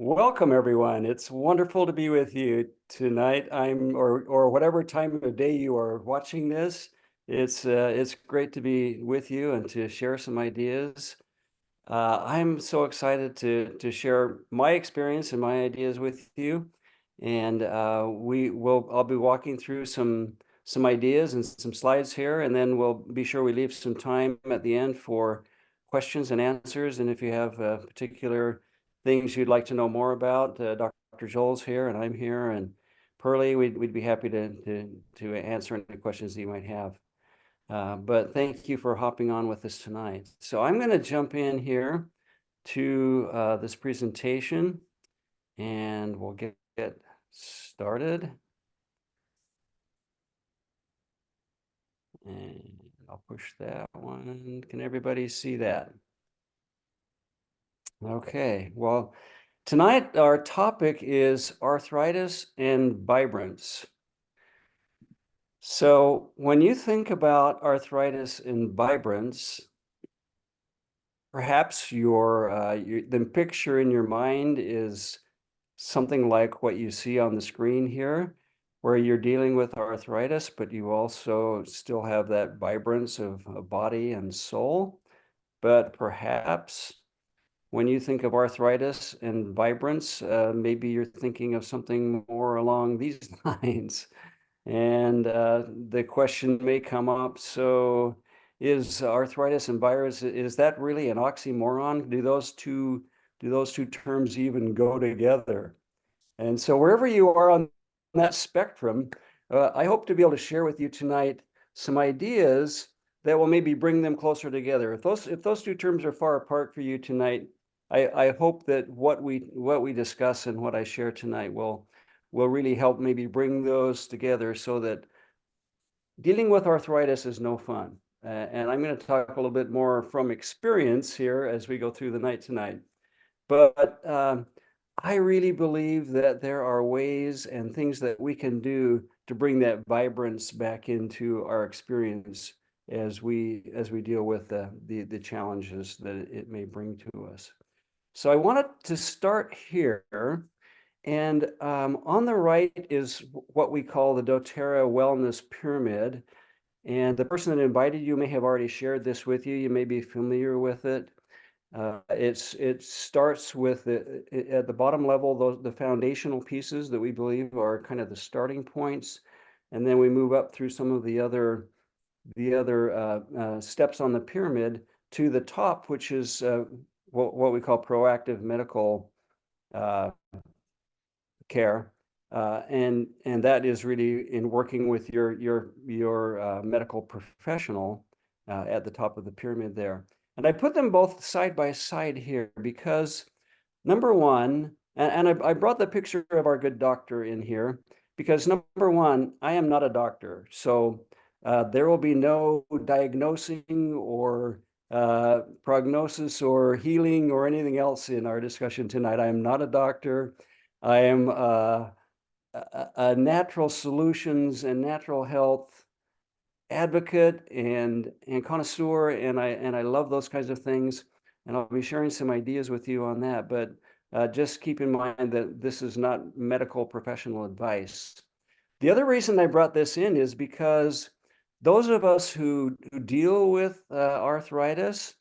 Welcome, everyone. It's wonderful to be with you tonight. Or whatever time of day you are watching this. It's great to be with you and to share some ideas. I'm so excited to share my experience and my ideas with you, and I'll be walking through some ideas and some slides here, and then we'll be sure we leave some time at the end for questions and answers. And if you have particular things you'd like to know more about, Dr. Joel's here, and I'm here, and Pearlie, we'd be happy to answer any questions that you might have. But thank you for hopping on with us tonight. So I'm going to jump in here to this presentation, and we'll get started. And I'll push that one. Can everybody see that? Okay, well, tonight our topic is arthritis and vibrance. So when you think about arthritis and vibrance, perhaps the picture in your mind is something like what you see on the screen here, where you're dealing with arthritis, but you also still have that vibrance of body and soul. But perhaps when you think of arthritis and vibrance, maybe you're thinking of something more along these lines. And the question may come up, so is arthritis and virus, is that really an oxymoron? Do those two terms even go together? And so wherever you are on that spectrum, I hope to be able to share with you tonight some ideas that will maybe bring them closer together. If those two terms are far apart for you tonight, I hope that what we discuss and what I share tonight will really help maybe bring those together so that dealing with arthritis is no fun. And I'm going to talk a little bit more from experience here as we go through the night tonight. But I really believe that there are ways and things that we can do to bring that vibrance back into our experience as we deal with the challenges that it may bring to us. So I wanted to start here. And on the right is what we call the doTERRA Wellness Pyramid. And the person that invited you may have already shared this with you. You may be familiar with it. It starts with at the bottom level, the foundational pieces that we believe are kind of the starting points. And then we move up through some of the other steps on the pyramid to the top, which is what we call proactive medical care, and that is really in working with your medical professional at the top of the pyramid there. And I put them both side by side here because number one, and I brought the picture of our good doctor in here because number one, I am not a doctor, so there will be no diagnosing or prognosis or healing or anything else in our discussion tonight. I am not a doctor. I am a natural solutions and natural health advocate and connoisseur, and I love those kinds of things. And I'll be sharing some ideas with you on that. But just keep in mind that this is not medical professional advice. The other reason I brought this in is because those of us who deal with arthritis,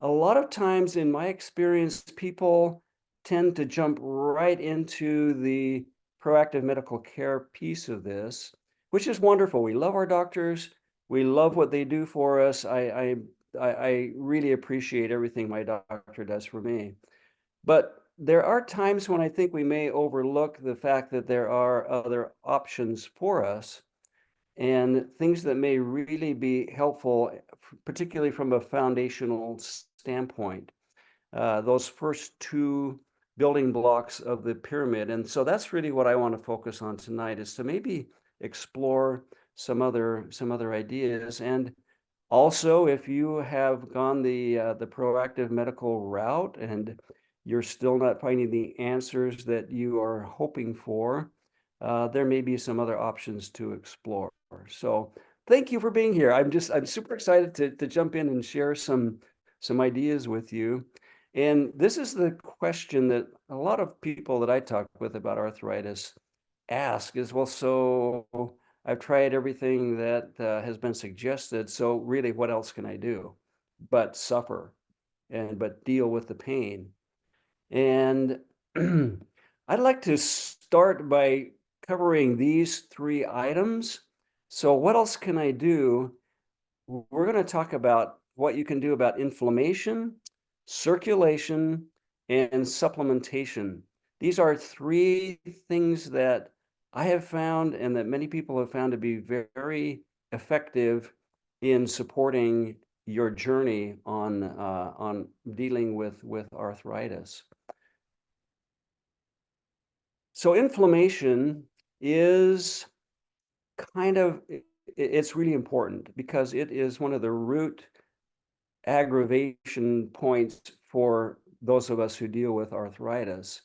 a lot of times in my experience, people tend to jump right into the proactive medical care piece of this, which is wonderful. We love our doctors. We love what they do for us. I really appreciate everything my doctor does for me. But there are times when I think we may overlook the fact that there are other options for us and things that may really be helpful, particularly from a foundational standpoint. Those first two building blocks of the pyramid. And so that's really what I want to focus on tonight, is to maybe explore some other ideas. And also, if you have gone the proactive medical route and you're still not finding the answers that you are hoping for, there may be some other options to explore. So thank you for being here. I'm super excited to jump in and share some ideas with you. And this is the question that a lot of people that I talk with about arthritis ask is, well, so I've tried everything that has been suggested. So really, what else can I do but suffer and but deal with the pain? And I'd like to start by covering these three items. So what else can I do? We're going to talk about what you can do about inflammation, circulation, and supplementation. These are three things that I have found and that many people have found to be very effective in supporting your journey on dealing with arthritis. So inflammation is kind of it's really important because it is one of the root aggravation points for those of us who deal with arthritis.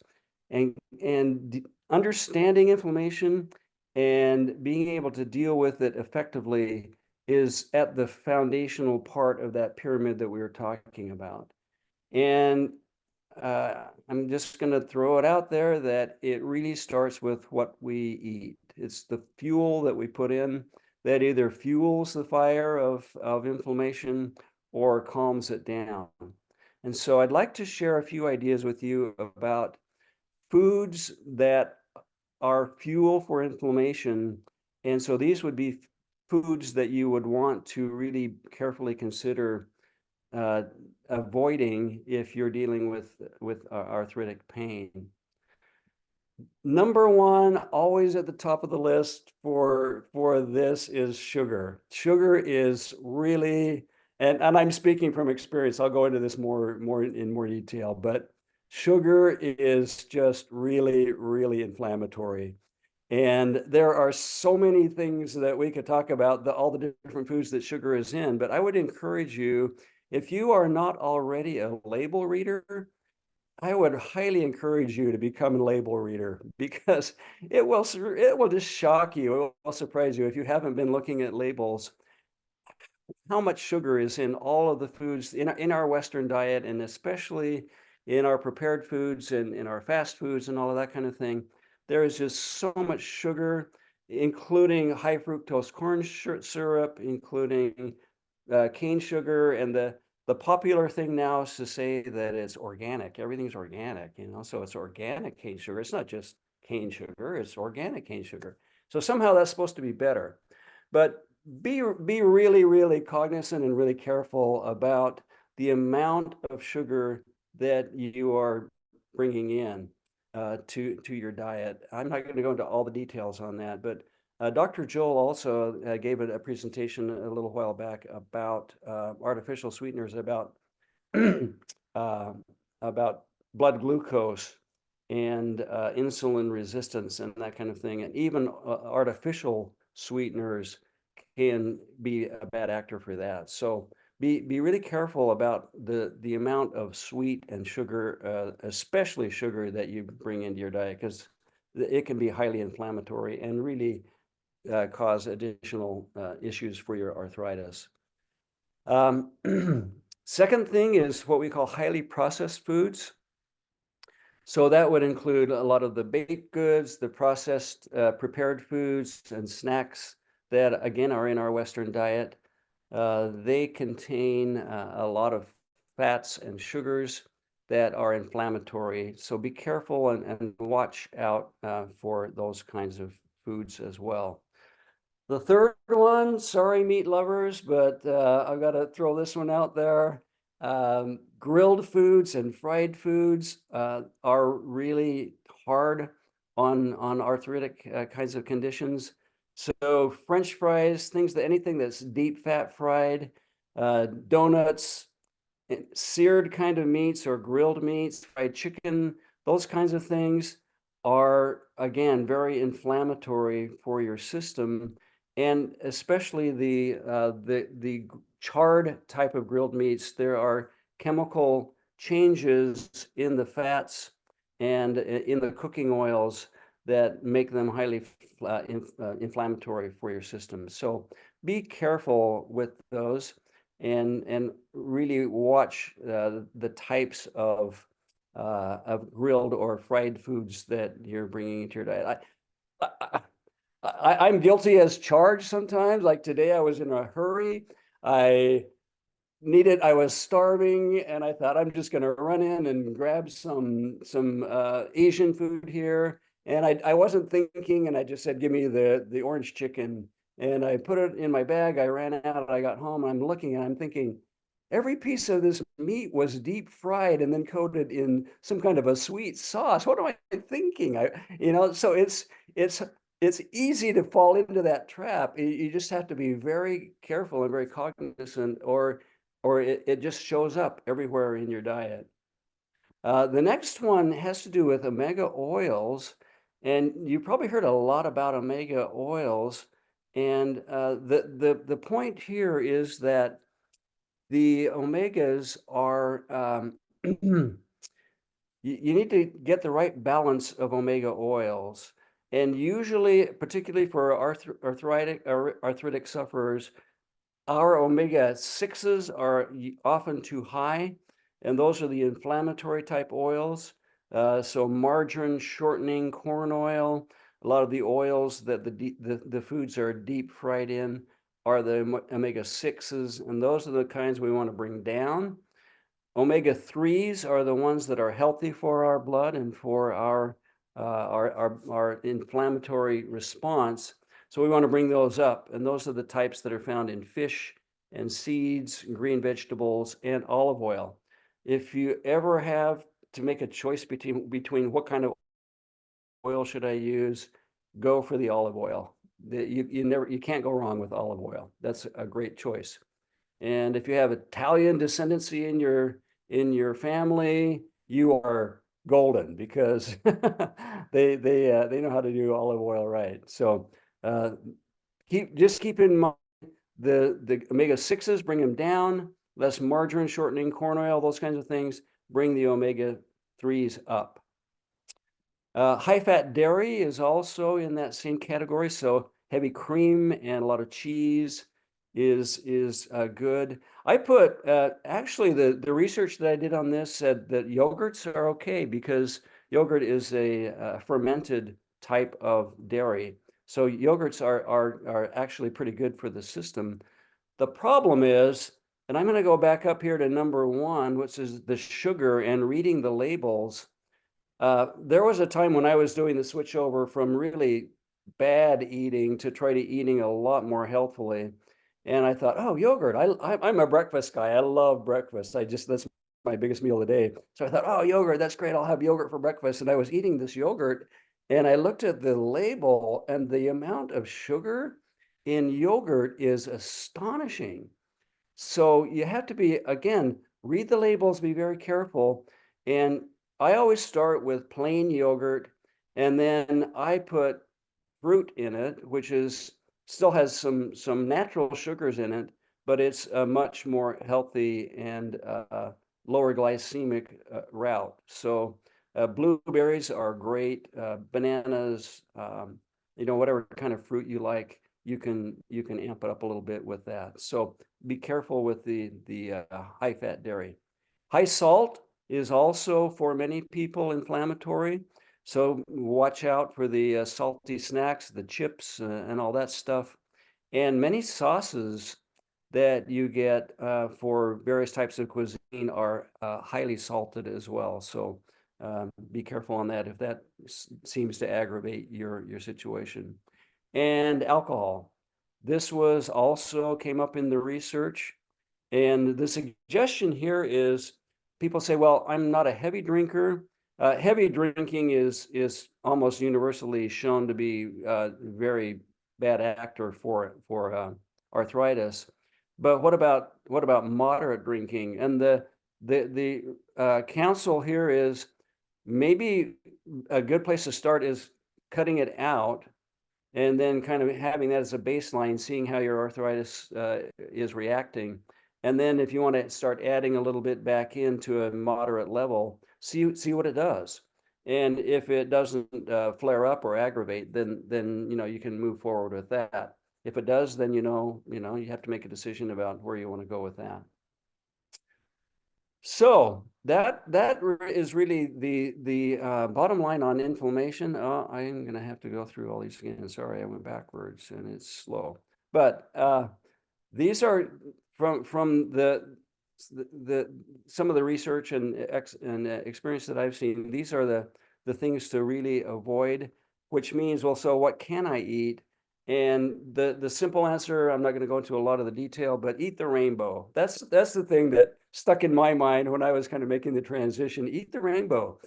And understanding inflammation and being able to deal with it effectively is at the foundational part of that pyramid that we were talking about. And I'm just going to throw it out there that it really starts with what we eat. It's the fuel that we put in that either fuels the fire of inflammation or calms it down. And so I'd like to share a few ideas with you about foods that are fuel for inflammation. And so these would be foods that you would want to really carefully consider uh, avoiding if you're dealing with arthritic pain. Number one, always at the top of the list for this is sugar. Sugar is really, and I'm speaking from experience. I'll go into this in more detail, but sugar is just really inflammatory. And there are so many things that we could talk about, all the different foods that sugar is in, but I would encourage you, if you are not already a label reader, I would highly encourage you to become a label reader because it will just shock you. It will surprise you if you haven't been looking at labels how much sugar is in all of the foods in our Western diet, and especially in our prepared foods and in our fast foods and all of that kind of thing. There is just so much sugar, including high fructose corn syrup, including cane sugar, and the popular thing now is to say that it's organic. Everything's organic, so it's organic cane sugar. It's not just cane sugar, it's organic cane sugar. So somehow that's supposed to be better. But be really cognizant and really careful about the amount of sugar that you are bringing in to your diet. I'm not going to go into all the details on that, but Dr. Joel also gave a presentation a little while back about artificial sweeteners, uh, about blood glucose and insulin resistance and that kind of thing, and even artificial sweeteners can be a bad actor for that. So be really careful about the amount of sweet and sugar, especially sugar, that you bring into your diet, because it can be highly inflammatory and really cause additional issues for your arthritis. Um, Second thing is what we call highly processed foods. So that would include a lot of the baked goods, the processed prepared foods and snacks that, again, are in our Western diet. They contain a lot of fats and sugars that are inflammatory. So be careful and watch out for those kinds of foods as well. The third one, sorry, meat lovers, but I've got to throw this one out there. Grilled foods and fried foods are really hard on arthritic kinds of conditions. So French fries, anything that's deep fat fried, donuts, seared kind of meats or grilled meats, fried chicken, those kinds of things are, again, very inflammatory for your system, and especially the charred type of grilled meats. There are chemical changes in the fats and in the cooking oils that make them highly inflammatory for your system. So be careful with those. and really watch the types of grilled or fried foods that you're bringing into your diet. I'm guilty as charged sometimes. Like today, I was in a hurry. I I was starving, and I thought I'm just going to run in and grab some Asian food here. And I wasn't thinking, and I just said, "Give me the orange chicken." And I put it in my bag. I ran out. I got home. I'm looking, and I'm thinking, every piece of this meat was deep fried and then coated in some kind of a sweet sauce. What am I thinking? So it's it's easy to fall into that trap. You just have to be very careful and very cognizant, or it just shows up everywhere in your diet. The next one has to do with omega oils, and you probably heard a lot about omega oils. And the point here is that the omegas are you need to get the right balance of omega oils. And usually, particularly for arthritic sufferers, our omega-6s are often too high, and those are the inflammatory type oils. So margarine, shortening, corn oil, a lot of the oils that the foods are deep fried in are the omega-6s, and those are the kinds we want to bring down. Omega-3s are the ones that are healthy for our blood and for our inflammatory response. So we want to bring those up, and those are the types that are found in fish and seeds, green vegetables, and olive oil. If you ever have to make a choice between what kind of oil should I use, go for the olive oil. You can't go wrong with olive oil. That's a great choice. And if you have Italian descendancy in your family, you are golden, because they know how to do olive oil right. So uh, keep in mind the omega-6s, bring them down. Less margarine, shortening, corn oil, those kinds of things bring the omega-3s up. High-fat dairy is also in that same category. So heavy cream and a lot of cheese is good. I put actually the research that I did on this said that yogurts are okay, because yogurt is a fermented type of dairy. So yogurts are actually pretty good for the system. The problem is, and I'm going to go back up here to number 1, which is the sugar and reading the labels. There was a time when I was doing the switch over from really bad eating to try to eating a lot more healthfully. And I thought, oh, yogurt. I'm a breakfast guy. I love breakfast. That's my biggest meal of the day. So I thought, oh, yogurt, that's great. I'll have yogurt for breakfast. And I was eating this yogurt, and I looked at the label, and the amount of sugar in yogurt is astonishing. So you have to be, again, read the labels, be very careful. And I always start with plain yogurt, and then I put fruit in it, which is still has some natural sugars in it, but it's a much more healthy and lower glycemic route. So blueberries are great, bananas, whatever kind of fruit you like, you can amp it up a little bit with that. So be careful with the high fat dairy. High salt is also for many people inflammatory. So watch out for the salty snacks, the chips, and all that stuff. And many sauces that you get for various types of cuisine are highly salted as well. So be careful on that if that seems to aggravate your situation. And alcohol. This was also came up in the research. And the suggestion here is, people say, well, I'm not a heavy drinker. Heavy drinking is almost universally shown to be a very bad actor for arthritis. But what about moderate drinking? And the counsel here is, maybe a good place to start is cutting it out, and then kind of having that as a baseline, seeing how your arthritis is reacting. And then if you want to start adding a little bit back into a moderate level, see what it does. And if it doesn't flare up or aggravate, then you can move forward with that. If it does, then you have to make a decision about where you want to go with that. So that is really the bottom line on inflammation. I'm going to have to go through all these again. Sorry, I went backwards and it's slow. But these are from the some of the research and experience that I've seen. These are the things to really avoid, which means, well, so what can I eat? And the simple answer, I'm not going to go into a lot of the detail, but eat the rainbow. That's the thing that stuck in my mind when I was kind of making the transition. Eat the rainbow.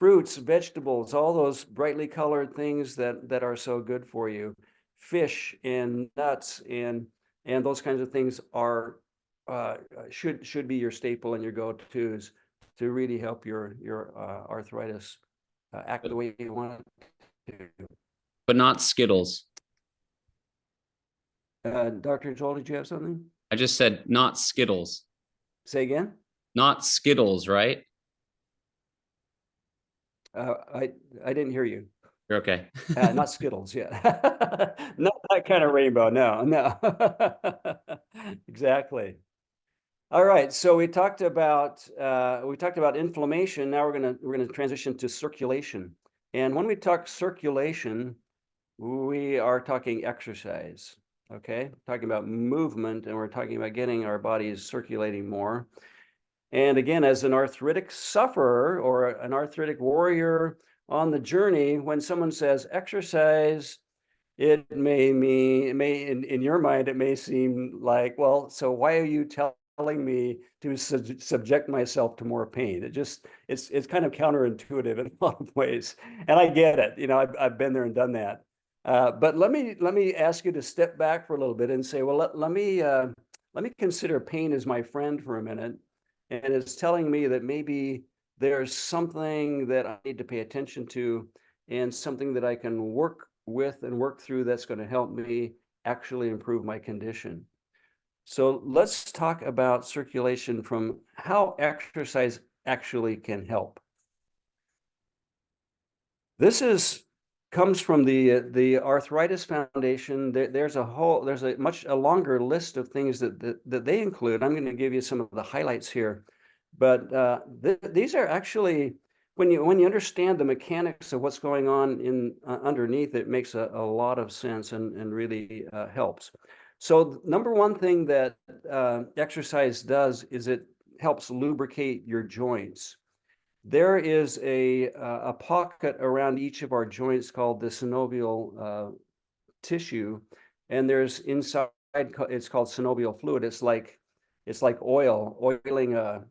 Fruits, vegetables, all those brightly colored things that are so good for you. Fish and nuts and those kinds of things are should be your staple and your go-tos to really help your arthritis act the way you want it to. But not Skittles. Dr. Joel, did you have something? I just said not Skittles. Say again? Not Skittles, right? I didn't hear you. You're okay. Not Skittles, yeah. Not that kind of rainbow, no. Exactly. All right, so we talked about inflammation. Now we're gonna transition to circulation. And when we talk circulation, we are talking exercise. Okay, talking about movement, and we're talking about getting our bodies circulating more. And again, as an arthritic sufferer or an arthritic warrior on the journey, when someone says exercise, it may in your mind, it may seem like, well, so why are you telling me to subject myself to more pain? It's kind of counterintuitive in a lot of ways. And I get it, I've been there and done that. But let me ask you to step back for a little bit and say, well, let me consider pain as my friend for a minute. And it's telling me that maybe there's something that I need to pay attention to and something that I can work with and work through that's going to help me actually improve my condition. So let's talk about circulation from how exercise actually can help. This comes from the Arthritis Foundation. There's a much longer list of things that they include. I'm going to give you some of the highlights here, but these are actually, when you understand the mechanics of what's going on in underneath, it makes a lot of sense and really helps. So number one thing that exercise does is it helps lubricate your joints. There is a pocket around each of our joints called the synovial tissue, and there's inside, it's called synovial fluid. It's like oiling a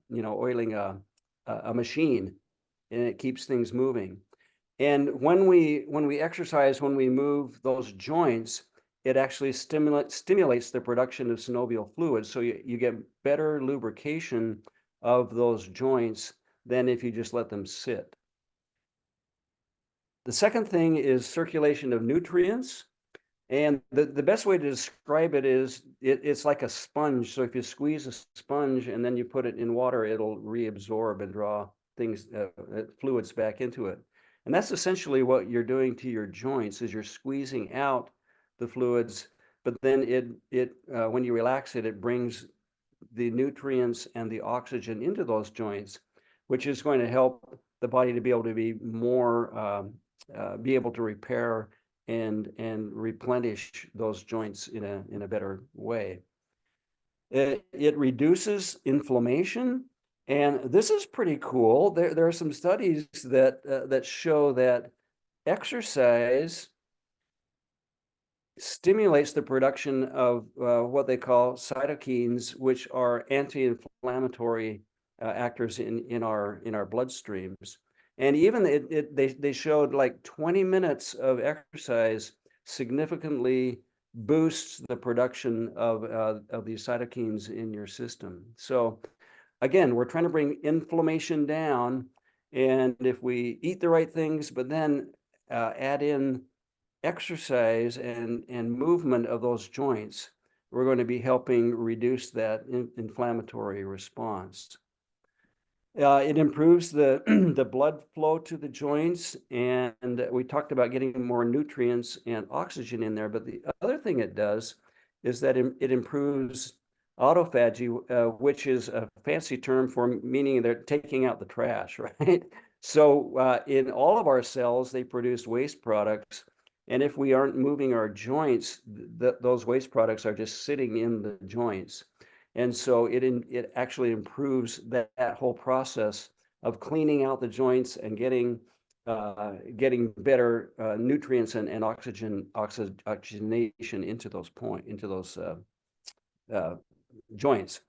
machine, and it keeps things moving. And when we exercise, when we move those joints, it actually stimulates the production of synovial fluid, so you get better lubrication of those joints than if you just let them sit. The second thing is circulation of nutrients. And the best way to describe it is it's like a sponge. So if you squeeze a sponge and then you put it in water, it'll reabsorb and draw things, fluids back into it. And that's essentially what you're doing to your joints, is you're squeezing out the fluids, but then when you relax it, it brings the nutrients and the oxygen into those joints, which is going to help the body to be able to be more, be able to repair and replenish those joints in a better way. It reduces inflammation, and this is pretty cool. There are some studies that show that exercise stimulates the production of what they call cytokines, which are anti-inflammatory actors in our bloodstreams. And even they showed like 20 minutes of exercise significantly boosts the production of these cytokines in your system. So again, we're trying to bring inflammation down, and if we eat the right things, but then add in exercise and movement of those joints, we're going to be helping reduce that inflammatory response. It improves the the blood flow to the joints, and we talked about getting more nutrients and oxygen in there. But the other thing it does is that it improves autophagy, which is a fancy term for meaning they're taking out the trash, right? So in all of our cells, they produce waste products, and if we aren't moving our joints, those waste products are just sitting in the joints. And so it actually improves that whole process of cleaning out the joints and getting better nutrients and oxygenation into those joints.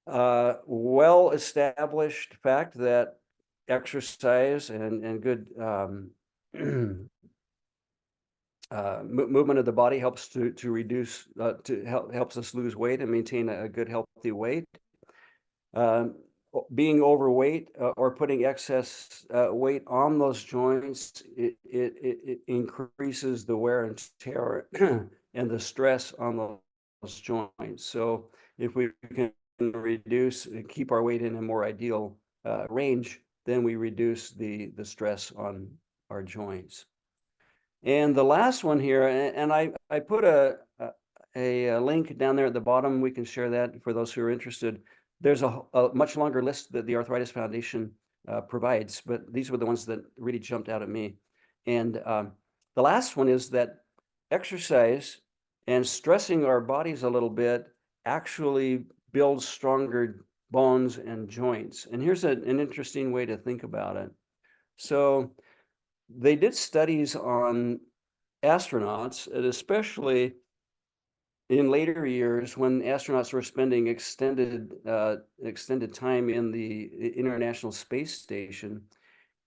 Well-established fact that exercise and good movement of the body helps to reduce helps us lose weight and maintain a good healthy weight. Being overweight or putting excess weight on those joints, it increases the wear and tear and the stress on those joints. So if we can reduce and keep our weight in a more ideal range, then we reduce the stress on our joints. And the last one here, and I put a link down there at the bottom. We can share that for those who are interested. There's a much longer list that the Arthritis Foundation provides, but these were the ones that really jumped out at me. And the last one is that exercise and stressing our bodies a little bit actually builds stronger bones and joints. And here's an interesting way to think about it. So they did studies on astronauts, and especially in later years when astronauts were spending extended time in the International Space Station.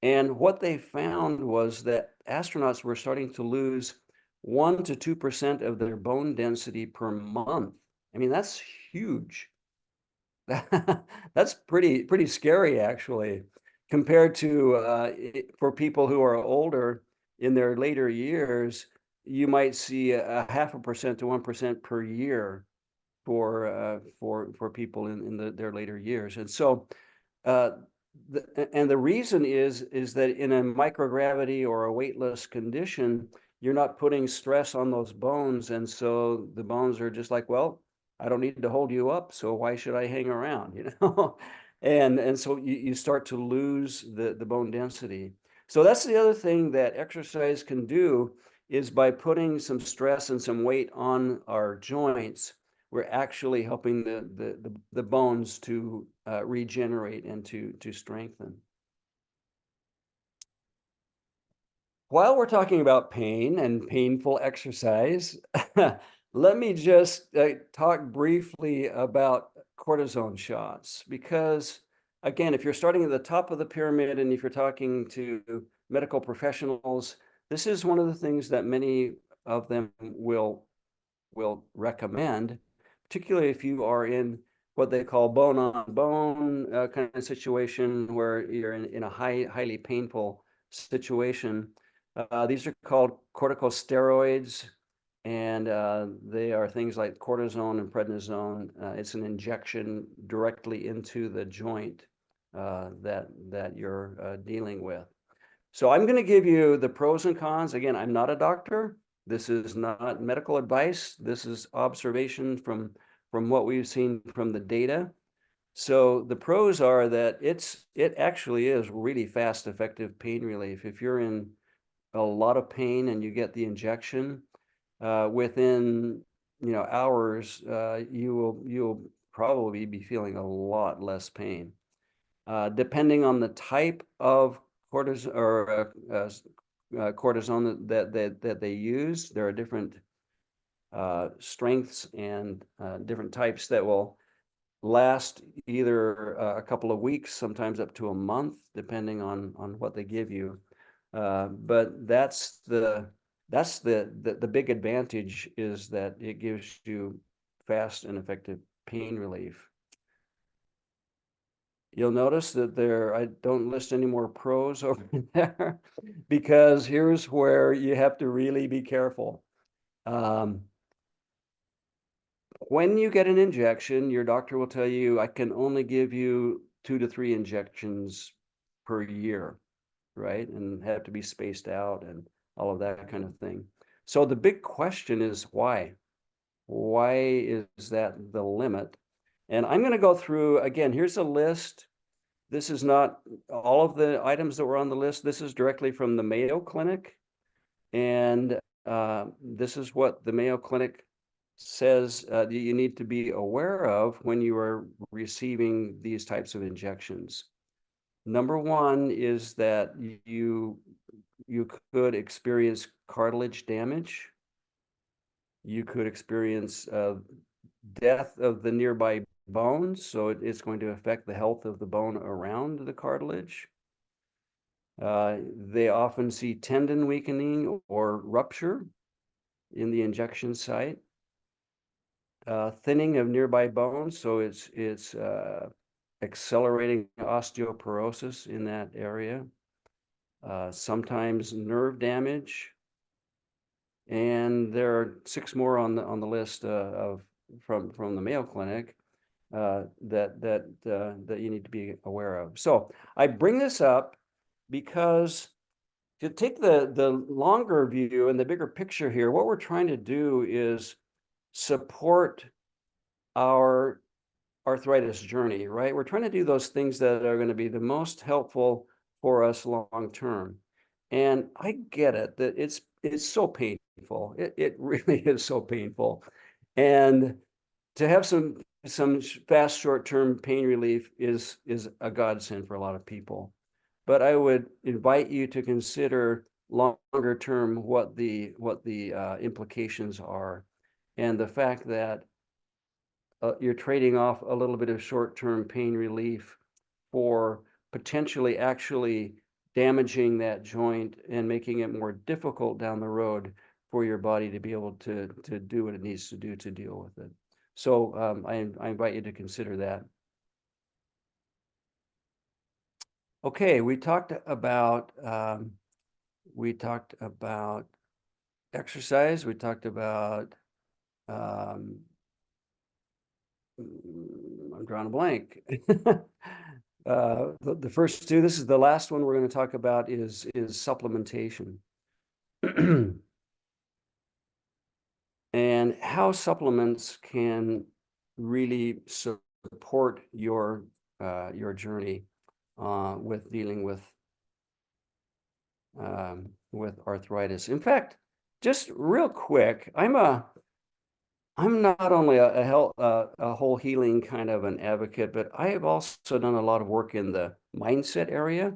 And what they found was that astronauts were starting to lose 1 to 2% of their bone density per month. I mean, that's huge. That's pretty scary, actually, compared to for people who are older in their later years. You might see a 0.5% to 1% per year for people in their later years. And so uh, the reason is that in a microgravity or a weightless condition, you're not putting stress on those bones, and so the bones are just like, well, I don't need to hold you up, so why should I hang around, you know? And so you start to lose the bone density. So that's the other thing that exercise can do, is by putting some stress and some weight on our joints, we're actually helping the bones to regenerate and to strengthen. While we're talking about pain and painful exercise, let me just talk briefly about cortisone shots, because again, if you're starting at the top of the pyramid and if you're talking to medical professionals, this is one of the things that many of them will recommend, particularly if you are in what they call bone on bone kind of situation where you're in a highly painful situation. These are called corticosteroids, and they are things like cortisone and prednisone. It's an injection directly into the joint that you're dealing with. So I'm going to give you the pros and cons. Again, I'm not a doctor. This is not medical advice. This is observation from what we've seen from the data. So the pros are that it actually is really fast, effective pain relief. If you're in a lot of pain and you get the injection, within hours, you'll probably be feeling a lot less pain. Depending on the type of cortisone that they use, there are different strengths and different types that will last either a couple of weeks, sometimes up to a month, depending on what they give you. But that's the big advantage, is that it gives you fast and effective pain relief. You'll notice that I don't list any more pros over there, because here's where you have to really be careful. when you get an injection, your doctor will tell you, I can only give you 2 to 3 injections per year, right? And have to be spaced out and all of that kind of thing. So the big question is why? Why is that the limit? And I'm going to go through, again, here's a list. This is not all of the items that were on the list. This is directly from the Mayo Clinic. And this is what the Mayo Clinic says you need to be aware of when you are receiving these types of injections. Number one is that you could experience cartilage damage. You could experience death of the nearby bones, so it's going to affect the health of the bone around the cartilage. They often see tendon weakening or rupture in the injection site. Thinning of nearby bones, so it's accelerating osteoporosis in that area. Sometimes nerve damage, and there are 6 more on the list from the Mayo Clinic that you need to be aware of. So I bring this up because to take the longer view and the bigger picture here, what we're trying to do is support our arthritis journey, right? We're trying to do those things that are going to be the most helpful for us long term. And I get it that it's so painful. It really is so painful. And to have some fast short-term pain relief is a godsend for a lot of people. But I would invite you to consider longer term what the implications are, and the fact that you're trading off a little bit of short-term pain relief for potentially actually damaging that joint and making it more difficult down the road for your body to be able to do what it needs to do to deal with it. So I invite you to consider that. Okay, we talked about exercise. We talked about I'm drawing a blank. The first two, this is the last one we're going to talk about is supplementation. And how supplements can really support your journey with dealing with arthritis. In fact, just real quick, I'm not only a whole healing kind of an advocate, but I have also done a lot of work in the mindset area,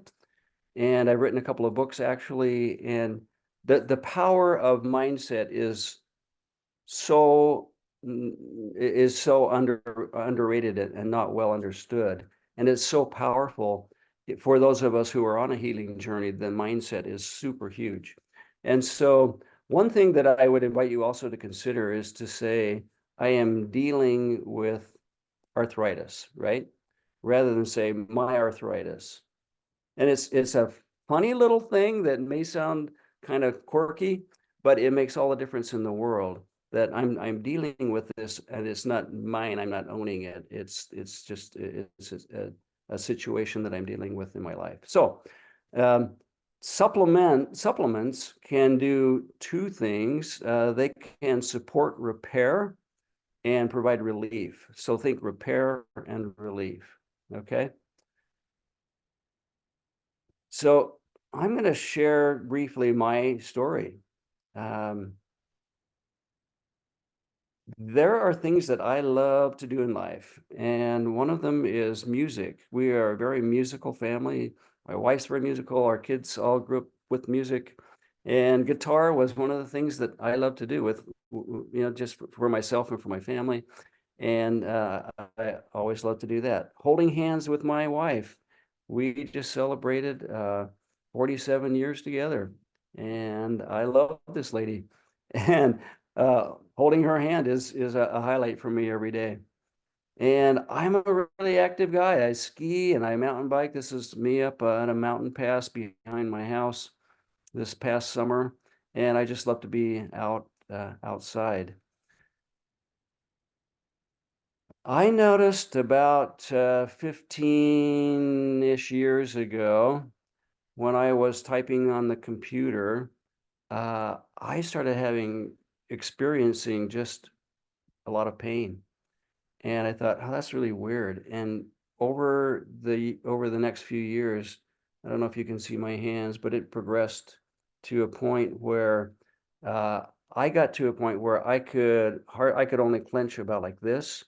and I've written a couple of books actually. And the power of mindset is so underrated and not well understood, and it's so powerful for those of us who are on a healing journey. The mindset is super huge, and so one thing that I would invite you also to consider is to say, I am dealing with arthritis, right? Rather than say my arthritis. And it's a funny little thing that may sound kind of quirky, but it makes all the difference in the world that I'm dealing with this, and it's not mine. I'm not owning it. It's just a situation that I'm dealing with in my life. So supplements can do two things. They can support repair and provide relief. So think repair and relief. Okay. So I'm going to share briefly my story. There are things that I love to do in life, and one of them is music. We are a very musical family. My wife's very musical. Our kids all grew up with music, and guitar was one of the things that I love to do with, just for myself and for my family. And I always love to do that. Holding hands with my wife. We just celebrated 47 years together, and I love this lady. And holding her hand is a highlight for me every day. And I'm a really active guy. I ski and I mountain bike. This is me up on a mountain pass behind my house this past summer, and I just love to be outside. I noticed about 15-ish years ago when I was typing on the computer, I started experiencing just a lot of pain. And I thought, oh, that's really weird. And over the next few years, I don't know if you can see my hands, but it progressed to a point where uh, I got to a point where I could only clench about like this.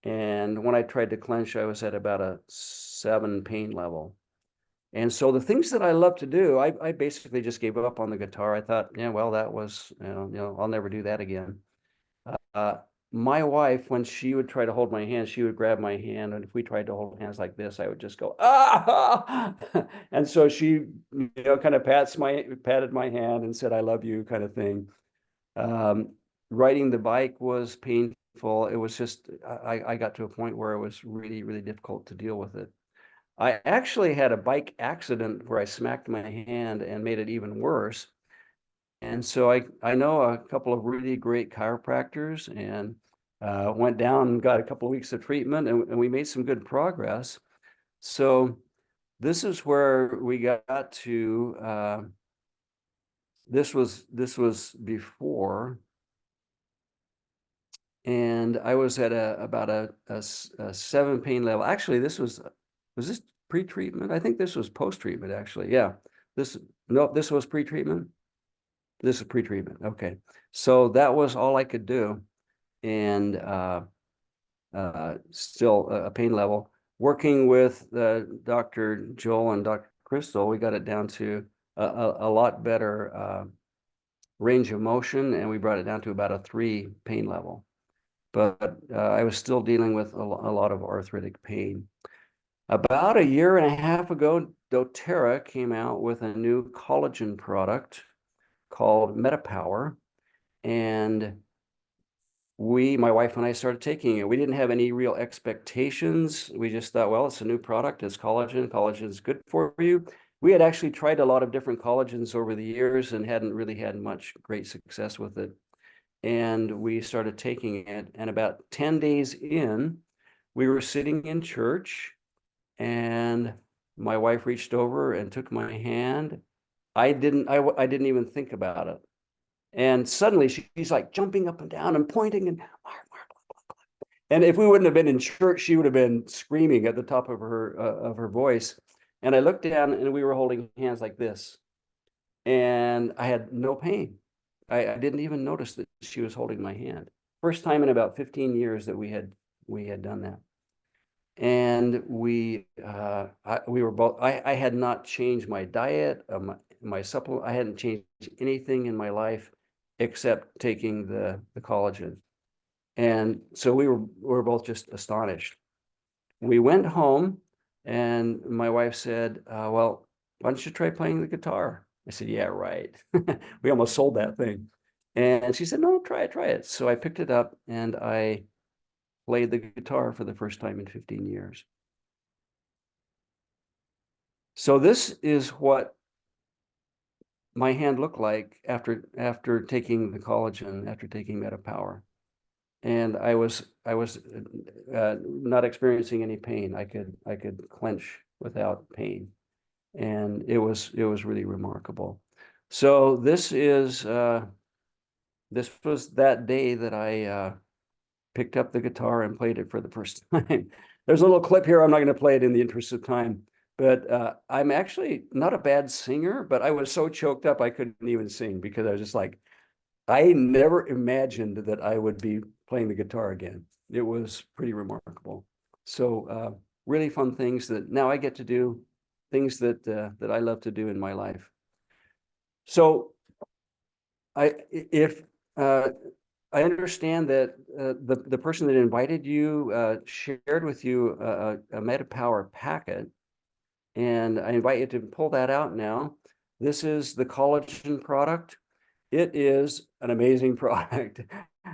And when I tried to clench, I was at about a 7 pain level. And so the things that I love to do, I basically just gave up on the guitar. I thought, yeah, well, that was, I'll never do that again. Uh, my wife, when she would try to hold my hand, she would grab my hand, and if we tried to hold hands like this, I would just go, ah. And so she, kind of patted my hand and said, "I love you," kind of thing. Um, Riding the bike was painful. It was just I got to a point where it was really, really difficult to deal with it. I actually had a bike accident where I smacked my hand and made it even worse. And so I know a couple of really great chiropractors and went down and got a couple of weeks of treatment, and we made some good progress. So this is where we got to. This was before, and I was at about a 7 pain level. Actually, was this pre-treatment? I think this was post-treatment. Actually, yeah. This no, this was pre-treatment. This is pre-treatment. Okay, so that was all I could do. And still a pain level. Working with Dr. Joel and Dr. Crystal, we got it down to a lot better range of motion, and we brought it down to about a 3 pain level. But I was still dealing with a lot of arthritic pain. About a year and a half ago, doTERRA came out with a new collagen product called MetaPower, and my wife and I started taking it. We didn't have any real expectations. We just thought, well, it's a new product. It's collagen. Collagen is good for you. We had actually tried a lot of different collagens over the years and hadn't really had much great success with it. And we started taking it. And about 10 days in, we were sitting in church, and my wife reached over and took my hand. I didn't even think about it. And suddenly she's like jumping up and down and pointing and Mark, Mark. And if we wouldn't have been in church, she would have been screaming at the top of her voice. And I looked down, and we were holding hands like this, and I had no pain. I didn't even notice that she was holding my hand. First time in about 15 years that we had done that. And we were both. I had not changed my diet, my supplement. I hadn't changed anything in my life except taking the collagen. And so we were both just astonished. We went home, and my wife said, "Well, why don't you try playing the guitar?" I said, "Yeah, right." We almost sold that thing. And she said, "No, try it, try it." So I picked it up, and I played the guitar for the first time in 15 years. So this is what my hand looked like after taking the collagen, after taking MetaPower. And I was not experiencing any pain. I could clench without pain, and it was really remarkable. So this was that day that I picked up the guitar and played it for the first time. There's a little clip here. I'm not going to play it in the interest of time, but I'm actually not a bad singer, but I was so choked up I couldn't even sing because I was just like, I never imagined that I would be playing the guitar again. It was pretty remarkable. So really fun things that now I get to do, things that I love to do in my life. So if I understand that the person that invited you shared with you a MetaPower packet, and I invite you to pull that out now. This is the collagen product. It is an amazing product.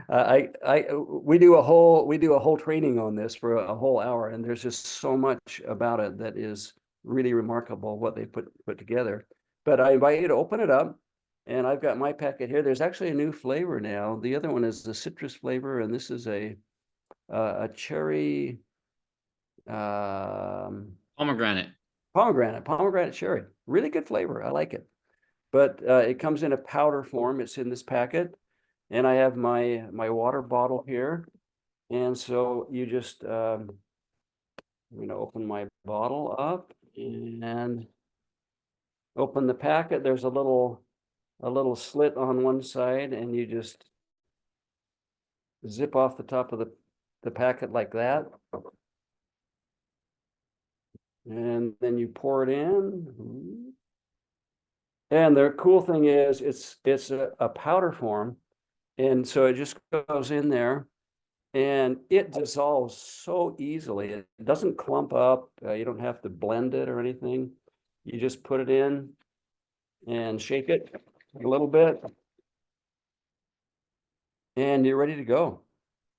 We do a whole training on this for a whole hour, and there's just so much about it that is really remarkable what they put together. But I invite you to open it up, and I've got my packet here. There's actually a new flavor now. The other one is the citrus flavor, and this is a a cherry, um, Pomegranate. pomegranate cherry. Really good flavor. I like it. But it comes in a powder form. It's in this packet. And I have my water bottle here. And so you just, I'm going to open my bottle up and open the packet. There's a little slit on one side, and you just zip off the top of the packet like that. And then you pour it in. And the cool thing is it's a powder form. And so it just goes in there and it dissolves so easily. It doesn't clump up. You don't have to blend it or anything. You just put it in and shake it a little bit, and you're ready to go.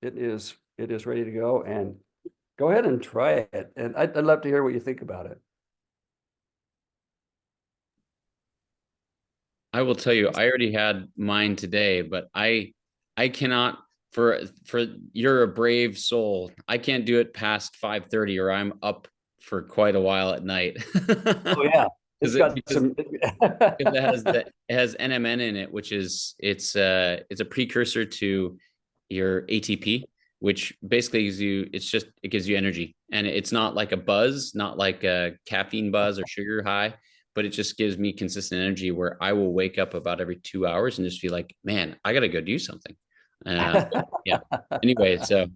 It is ready to go, and go ahead and try it. And I'd love to hear what you think about it. I will tell you, I already had mine today, but I cannot for you're a brave soul. I can't do it past 5:30 or I'm up for quite a while at night. Oh yeah, it's got Because some. it has NMN in it, which is it's a precursor to your ATP, which basically gives you it gives you energy, and it's not like a buzz, not like a caffeine buzz or sugar high, but it just gives me consistent energy where I will wake up about every 2 hours and just feel like, man, I gotta go do something. Uh, yeah. Anyway, so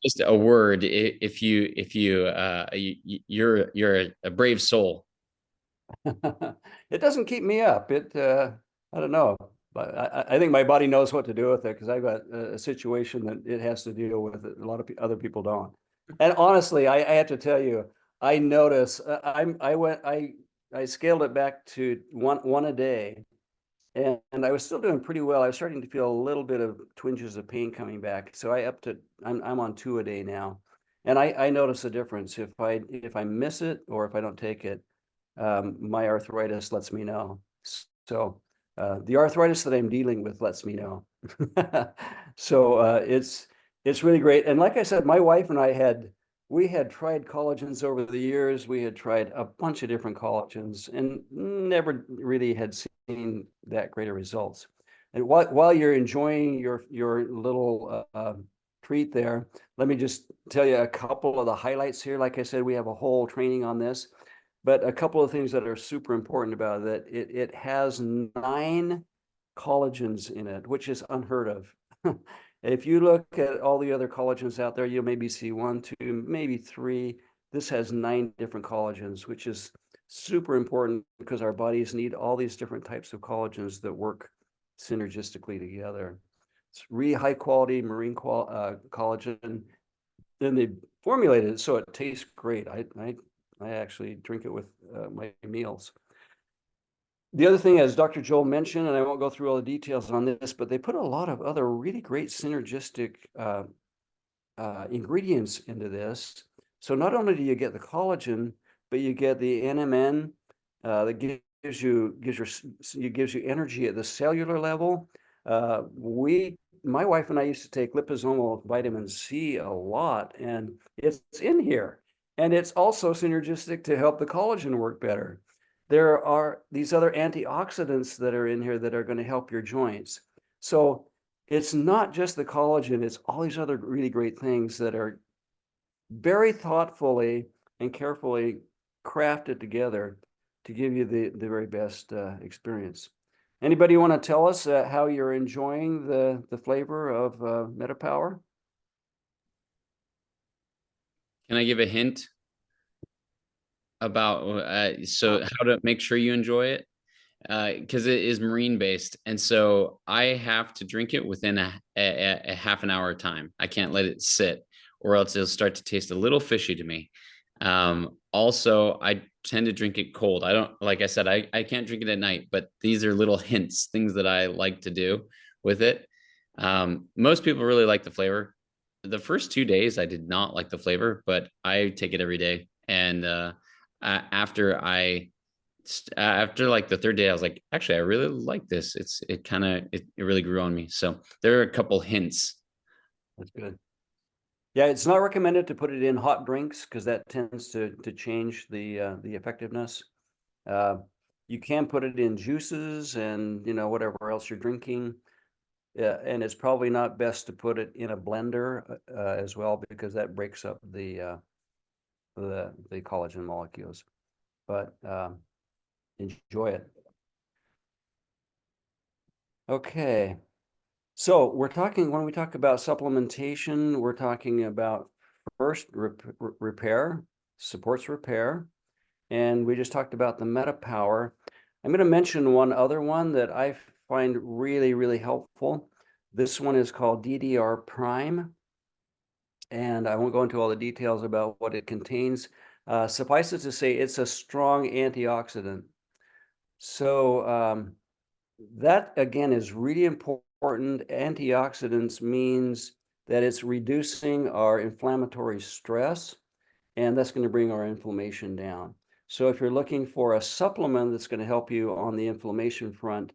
just a word, if you're a brave soul. It doesn't keep me up. I don't know, but I think my body knows what to do with it because I've got a situation that it has to deal with that a lot of other people don't. And honestly, I have to tell you, I notice I scaled it back to one a day, and I was still doing pretty well. I was starting to feel a little bit of twinges of pain coming back, so I'm on two a day now, and I notice a difference if I miss it or if I don't take it. My arthritis lets me know. So the arthritis that I'm dealing with lets me know. So it's really great. And like I said, my wife and I we had tried collagens over the years. We had tried a bunch of different collagens and never really had seen that great of results. And while you're enjoying your little treat there, let me just tell you a couple of the highlights here. Like I said, we have a whole training on this. But a couple of things that are super important about it, it has 9 collagens in it, which is unheard of. If you look at all the other collagens out there, you'll maybe see 1, 2, maybe 3. This has 9 different collagens, which is super important because our bodies need all these different types of collagens that work synergistically together. It's really high quality marine collagen. Then they formulated it so it tastes great. I actually drink it with my meals. The other thing, as Dr. Joel mentioned, and I won't go through all the details on this, but they put a lot of other really great synergistic ingredients into this. So not only do you get the collagen, but you get the NMN that gives you energy at the cellular level. My wife and I used to take liposomal vitamin C a lot, and it's in here. And it's also synergistic to help the collagen work better. There are these other antioxidants that are in here that are going to help your joints. So it's not just the collagen, it's all these other really great things that are very thoughtfully and carefully crafted together to give you the very best experience. Anybody want to tell us how you're enjoying the flavor of MetaPower? Can I give a hint about how to make sure you enjoy it? Because it is marine based, and so I have to drink it within a half an hour time. I can't let it sit, or else it'll start to taste a little fishy to me. Also, I tend to drink it cold. I don't, like I said, I can't drink it at night, but these are little hints, things that I like to do with it. Most people really like the flavor. The first 2 days, I did not like the flavor, but I take it every day. And after after like the third day, I was like, actually, I really like this. It really grew on me. So there are a couple hints. That's good. Yeah, it's not recommended to put it in hot drinks because that tends to change the effectiveness. You can put it in juices and whatever else you're drinking. Yeah, and it's probably not best to put it in a blender as well because that breaks up the collagen molecules. But enjoy it. Okay. So when we talk about supplementation, we're talking about first repair, supports repair. And we just talked about the Meta Power. I'm going to mention one other one that I find really, really helpful. This one is called DDR Prime. And I won't go into all the details about what it contains. Suffice it to say, it's a strong antioxidant. So that, again, is really important. Antioxidants means that it's reducing our inflammatory stress, and that's going to bring our inflammation down. So if you're looking for a supplement that's going to help you on the inflammation front,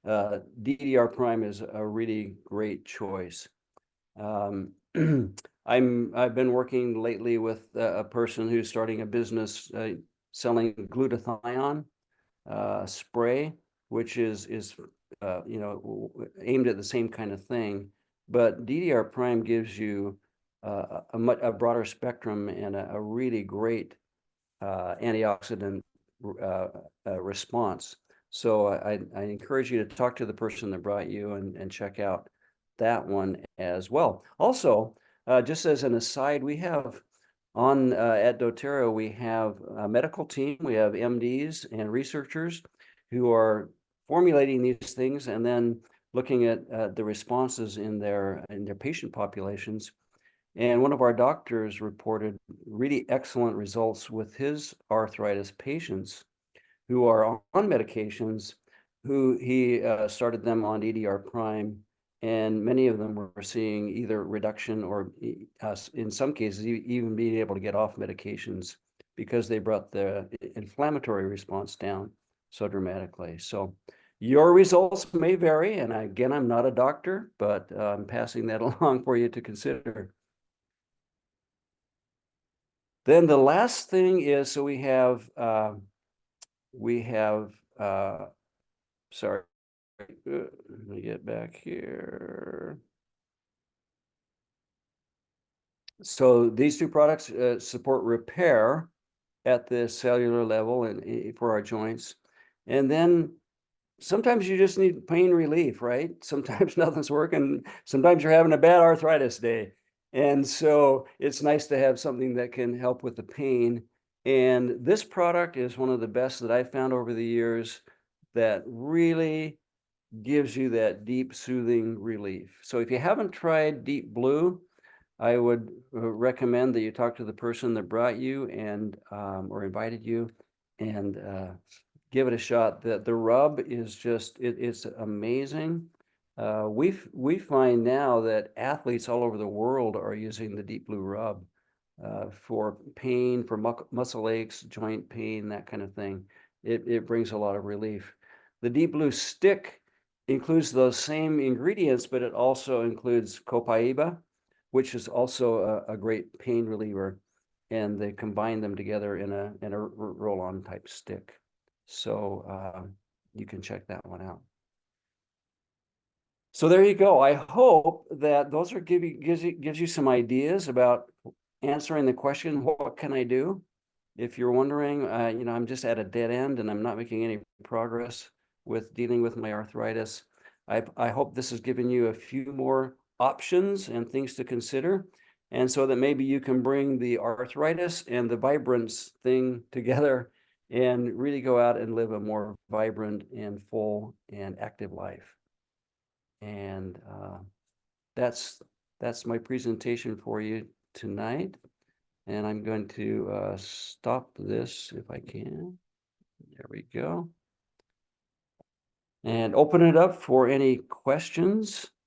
DDR Prime is a really great choice. I've been working lately with a person who's starting a business selling glutathione spray, which is aimed at the same kind of thing. But DDR Prime gives you a broader spectrum and a really great antioxidant response. So I encourage you to talk to the person that brought you and check out that one as well. Also, just as an aside, we have at doTERRA, we have a medical team, we have MDs and researchers who are formulating these things and then looking at the responses in their patient populations. And one of our doctors reported really excellent results with his arthritis patients who are on medications, who he started them on DDR Prime, and many of them were seeing either reduction or in some cases even being able to get off medications because they brought the inflammatory response down so dramatically. So your results may vary, and again, I'm not a doctor, but I'm passing that along for you to consider. Then the last thing is, so we have, sorry, let me get back here. So these two products support repair at the cellular level and for our joints. And then sometimes you just need pain relief, right? Sometimes nothing's working. Sometimes you're having a bad arthritis day. And so it's nice to have something that can help with the pain. And this product is one of the best that I've found over the years that really gives you that deep, soothing relief. So if you haven't tried Deep Blue, I would recommend that you talk to the person that brought you and or invited you and give it a shot. The rub is just it's amazing. We find now that athletes all over the world are using the Deep Blue rub for pain, for muscle aches, joint pain, that kind of thing. It brings a lot of relief. The Deep Blue stick includes those same ingredients, but it also includes copaiba, which is also a great pain reliever, and they combine them together in a roll-on type stick. So you can check that one out. So there you go. I hope that those are gives you some ideas about answering the question, what can I do? If you're wondering, I'm just at a dead end and I'm not making any progress with dealing with my arthritis. I hope this has given you a few more options and things to consider. And so that maybe you can bring the arthritis and the vibrance thing together and really go out and live a more vibrant and full and active life. And that's my presentation for you tonight. And I'm going to stop this if I can. There we go. And open it up for any questions.